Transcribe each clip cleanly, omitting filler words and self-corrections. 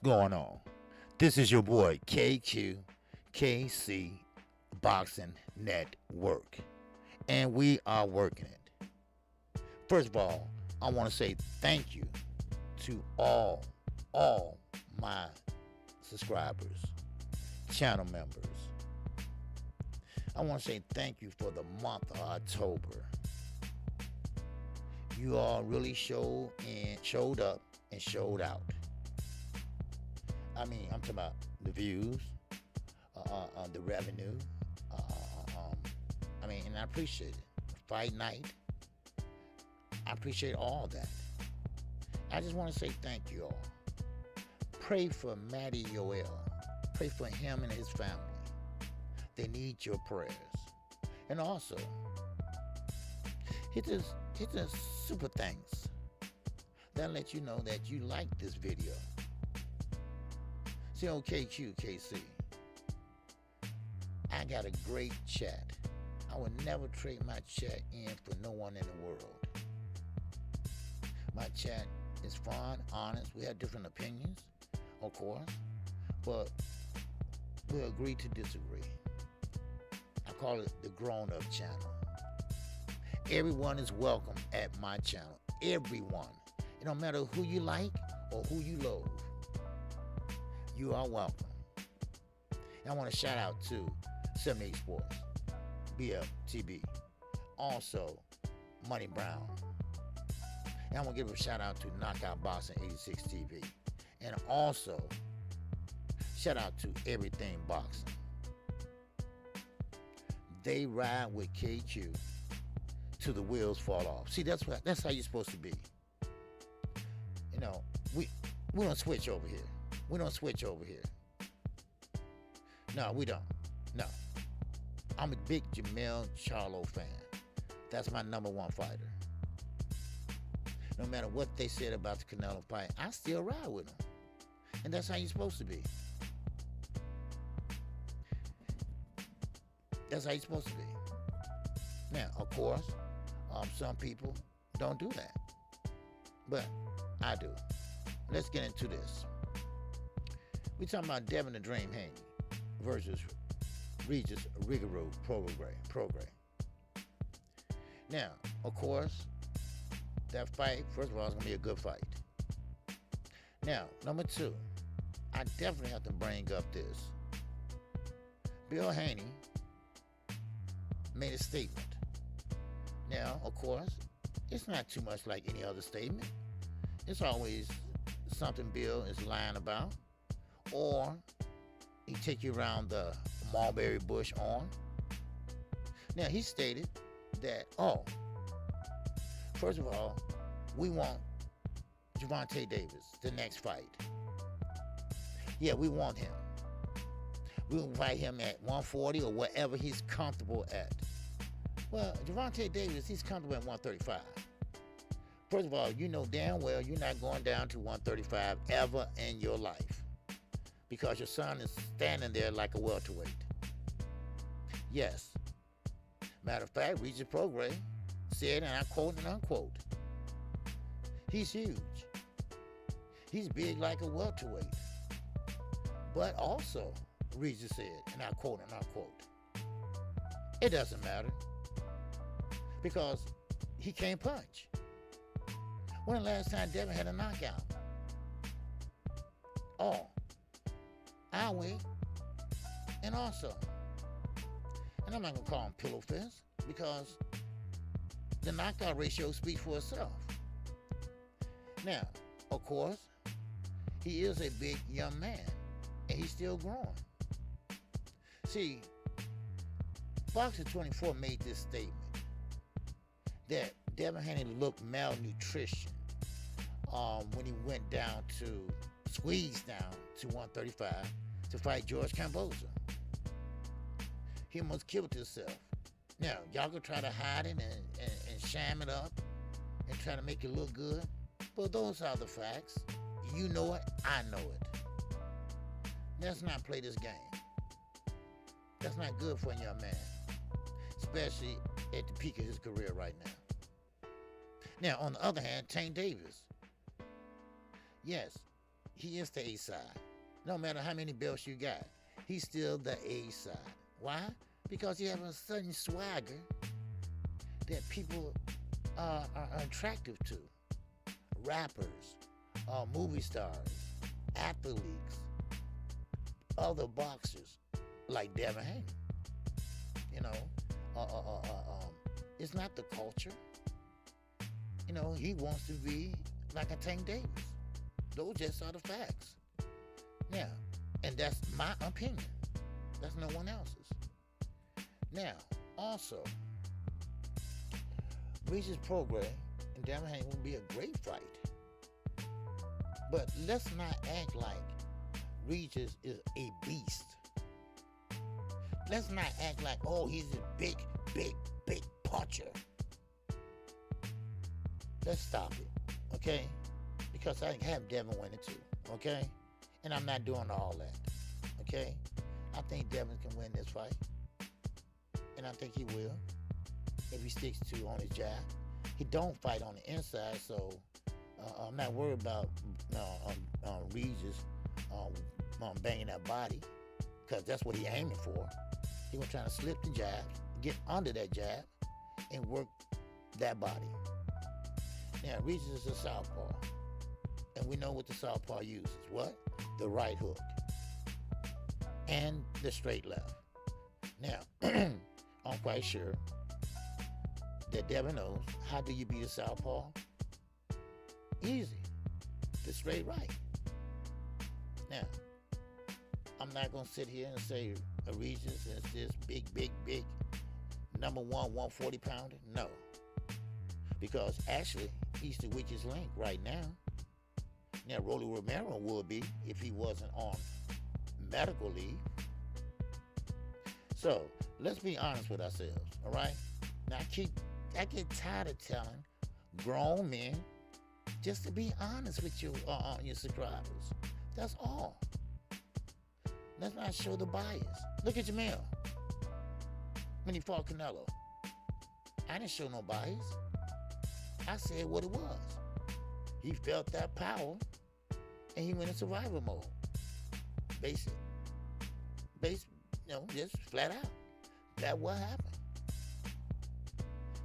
What's going on? This is your boy KQKC Boxing Network, and we are working it. First of all, I want to say thank you to all my subscribers, channel members. I want to say thank you for the month of October. You all really showed up and showed out. I mean, I'm talking about the views, the revenue. And I appreciate it. Fight night, I appreciate all that. I just want to say thank you all. Pray for Matty Yoel. Pray for him and his family. They need your prayers. And also, hit the super thanks. That'll let you know that you like this video. See, on KQKC, I got a great chat. I would never trade my chat in for no one in the world. My chat is fun, honest. We have different opinions, of course, but we agree to disagree. I call it the grown-up channel. Everyone is welcome at my channel. Everyone. It don't matter who you like or who you loathe. You are welcome. And I want to shout out to 78 Sports, BFTB, also Money Brown. And I want to give a shout out to Knockout Boxing 86 TV. And also, shout out to Everything Boxing. They ride with KQ till the wheels fall off. See, that's how you're supposed to be. You know, we don't switch over here. We don't switch over here. No, we don't. No. I'm a big Jamel Charlo fan. That's my number one fighter. No matter what they said about the Canelo fight, I still ride with him. And that's how you're supposed to be. That's how you're supposed to be. Now, of course, some people don't do that. But I do. Let's get into this. We're talking about Devin the Dream Haney versus Regis Rigoro program. Now, of course, that fight, first of all, is going to be a good fight. Now, number two, I definitely have to bring up this. Bill Haney made a statement. Now, of course, it's not too much like any other statement. It's always something Bill is lying about, or he take you around the mulberry bush on. Now, he stated that, first of all, we want Gervonta Davis, the next fight. Yeah, we want him. We will fight him at 140 or whatever he's comfortable at. Well, Gervonta Davis, he's comfortable at 135. First of all, you know damn well you're not going down to 135 ever in your life, because your son is standing there like a welterweight. Yes. Matter of fact, Regis Prograis said, and I quote and unquote, he's huge. He's big like a welterweight. But also, Regis said, and I quote and unquote, it doesn't matter, because he can't punch. When the last time Devin had a knockout? I win. And also, and I'm not going to call him pillow fist, because the knockout ratio speaks for itself. Now, of course, he is a big young man, and he's still growing. See, Boxer 24 made this statement that Devin Haney looked malnutrition when he went down to, squeezed down to 135 to fight George Kamboza. He almost killed himself. Now, y'all gonna try to hide it and sham it up and try to make it look good, but those are the facts. You know it, I know it. Let's not play this game. That's not good for a young man, especially at the peak of his career right now. Now, on the other hand, Tank Davis. Yes, he is the A side. No matter how many belts you got, he's still the A side. Why? Because he has a certain swagger that people are attractive to. Rappers, movie stars, athletes, other boxers like Devin Haney. You know, it's not the culture. You know, he wants to be like a Tank Davis. Those just are the facts. Now, and that's my opinion. That's no one else's. Now, also, Regis Prograis and Devin Haney will be a great fight. But let's not act like Regis is a beast. Let's not act like, oh, he's a big puncher. Let's stop it, okay? Because I have Devin winning too, okay? And I'm not doing all that, okay? I think Devin can win this fight. And I think he will, if he sticks to on his jab. He don't fight on the inside, so I'm not worried about Regis banging that body, because that's what he's aiming for. He's going to try to slip the jab, get under that jab, and work that body. Now, Regis is a southpaw, and we know what the southpaw uses. What? The right hook and the straight left. Now, I'm quite sure that Devin knows how do you beat a southpaw? Easy. The straight right. Now, I'm not going to sit here and say Regis is this big number one 140 pounder. No. Because actually, he's the weakest link right now. Now, Rolly Romero would be if he wasn't on medical leave. So, let's be honest with ourselves, all right? Now, I get tired of telling grown men just to be honest with your subscribers. That's all. Let's not show the bias. Look at Jamel when he fought Canelo. I didn't show no bias. I said what it was. He felt that power, and he went in survival mode. Basic, just flat out. That's what happened.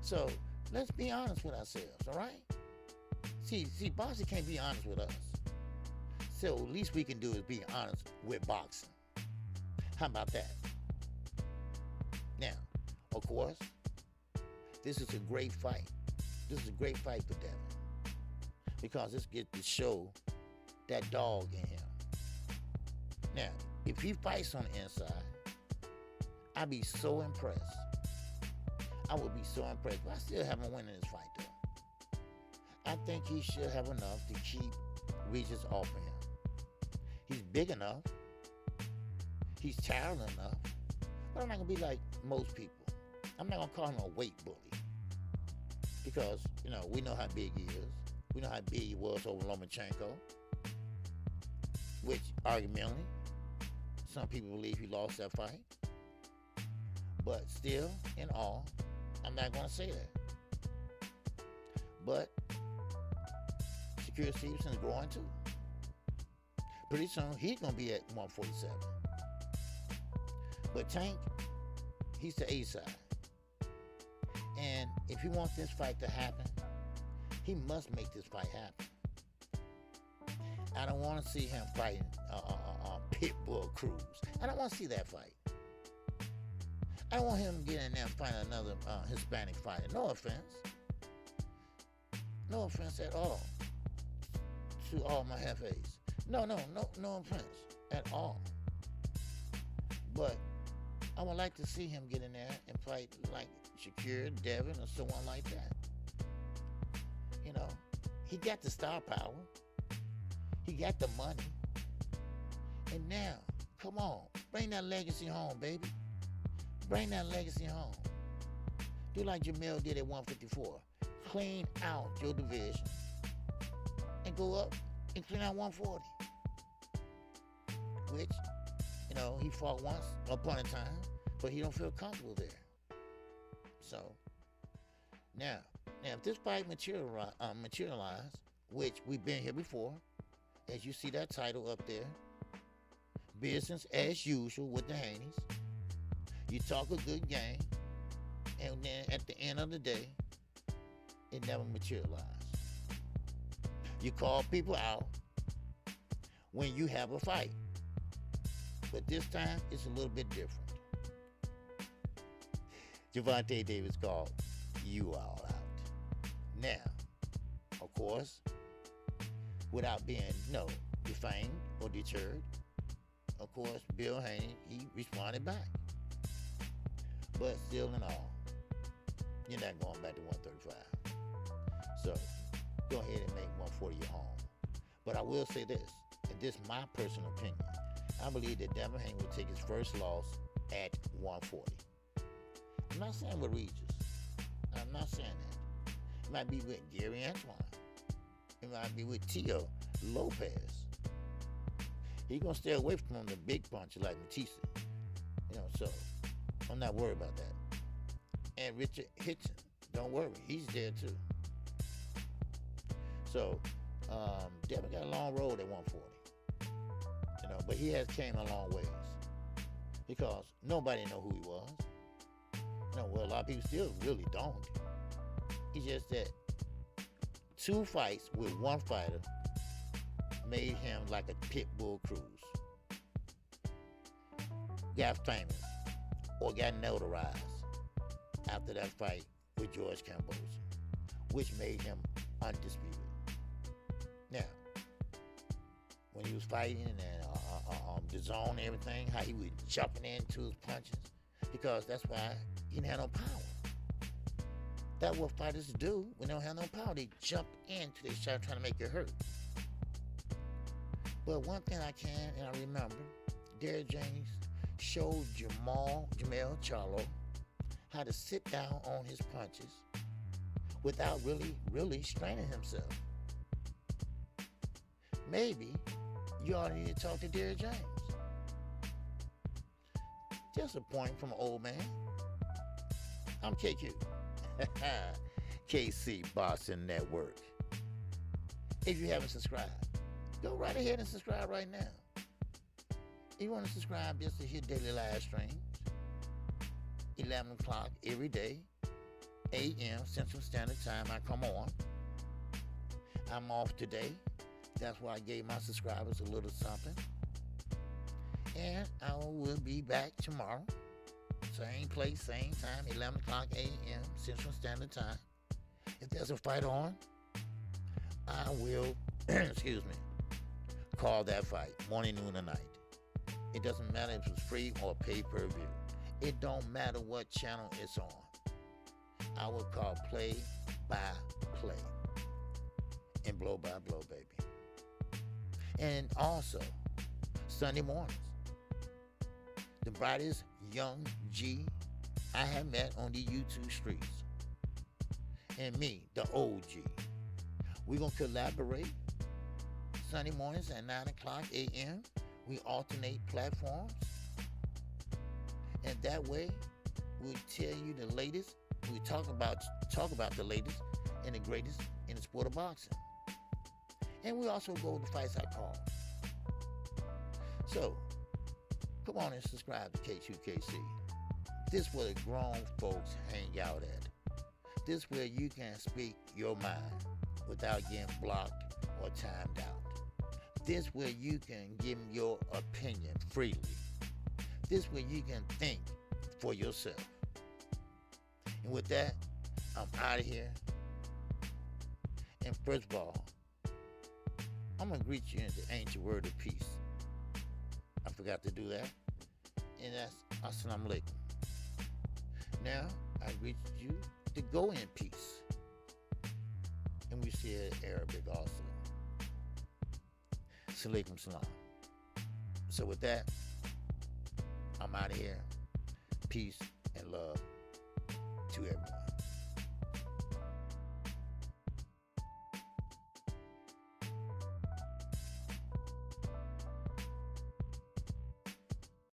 So let's be honest with ourselves, all right? See, boxing can't be honest with us. So at least we can do is be honest with boxing. How about that? Now, of course, this is a great fight. This is a great fight for Devin, because this gets to show that dog in him. Now, if he fights on the inside, I'd be so impressed. I would be so impressed. But I still haven't won in this fight, though. I think he should have enough to keep Regis off of him. He's big enough. He's talented enough. But I'm not going to be like most people. I'm not going to call him a weight bully. Because, we know how big he is. We know how big he was over Lomachenko. Which, argumentally, some people believe he lost that fight. But still, in all, I'm not going to say that. But Shakur Stevenson's growing too. Pretty soon, he's going to be at 147. But Tank, he's the A side. And if he wants this fight to happen, he must make this fight happen. I don't want to see him fighting Pitbull Cruz. I don't want to see that fight. I don't want him getting in there and fighting another Hispanic fighter. No offense. No offense at all to all my hefes. No offense at all. But I would like to see him get in there and fight like Shakur, Devin, or someone like that. He got the star power. He got the money. And now, come on, bring that legacy home, baby. Bring that legacy home. Do like Jamel did at 154. Clean out your division and go up and clean out 140. Which, he fought once upon a time, but he don't feel comfortable there. So, now if this fight materialize, which we've been here before, as you see that title up there, business as usual with the Haney'S. You talk a good game, and then at the end of the day, it never materialized. You call people out when you have a fight, but this time it's a little bit different. Gervonta Davis called you all out. Now, of course, without being defamed or deterred, of course, Bill Haney, he responded back. But still in all, you're not going back to 135. So go ahead and make 140 your home. But I will say this, and this is my personal opinion. I believe that Devin Haney will take his first loss at 140. I'm not saying with Regis. I'm not saying that. It might be with Gary Antoine. It might be with Tio Lopez. He's going to stay away from the big puncher like Matisse. So I'm not worried about that. And Richard Hitchens, don't worry, he's there too. So Devin got a long road at 140. But he has came a long ways because nobody know who he was. Well, a lot of people still really don't. It's just that 2 fights with 1 fighter made him like a pit bull cruise. Got famous or got notarized after that fight with George Kambosos, which made him undisputed. Now, when he was fighting and the zone and everything, how he was jumping into his punches, because that's why he didn't have no power. That's what fighters do when they don't have no power. They jump into their shot trying to make it hurt. But one thing I can, and I remember, Derrick James showed Jamel Charlo how to sit down on his punches without really straining himself. Maybe you ought to need to talk to Derrick James. Just a point from an old man. I'm KQ. KC Boxing Network. If you haven't subscribed, go right ahead and subscribe right now. If you want to subscribe just to hear daily live streams, 11 o'clock every day, a.m. Central Standard Time, I come on. I'm off today. That's why I gave my subscribers a little something. And I will be back tomorrow. Same place, same time, 11 o'clock a.m. Central Standard Time. If there's a fight on, I will, call that fight, morning, noon, or night. It doesn't matter if it's free or pay-per-view. It don't matter what channel it's on. I will call play-by-play and blow-by-blow, baby. And also, Sunday mornings, the brightest young G I have met on the YouTube streets, and me, the OG. We're going to collaborate Sunday mornings at 9 o'clock a.m. We alternate platforms, and that way we'll tell you the latest. We talk about the latest and the greatest in the sport of boxing. And we also go with the fights I call. So, come on and subscribe to KQKC. This is where the grown folks hang out at. This is where you can speak your mind without getting blocked or timed out. This is where you can give your opinion freely. This is where you can think for yourself. And with that, I'm out of here. And first of all, I'm going to greet you in the ancient word of peace. I forgot to do that. And that's Assalamu alaikum. Now, I greet you to go in peace. And we see it in Arabic also. Salaikum salam. So with that, I'm out of here. Peace and love to everyone.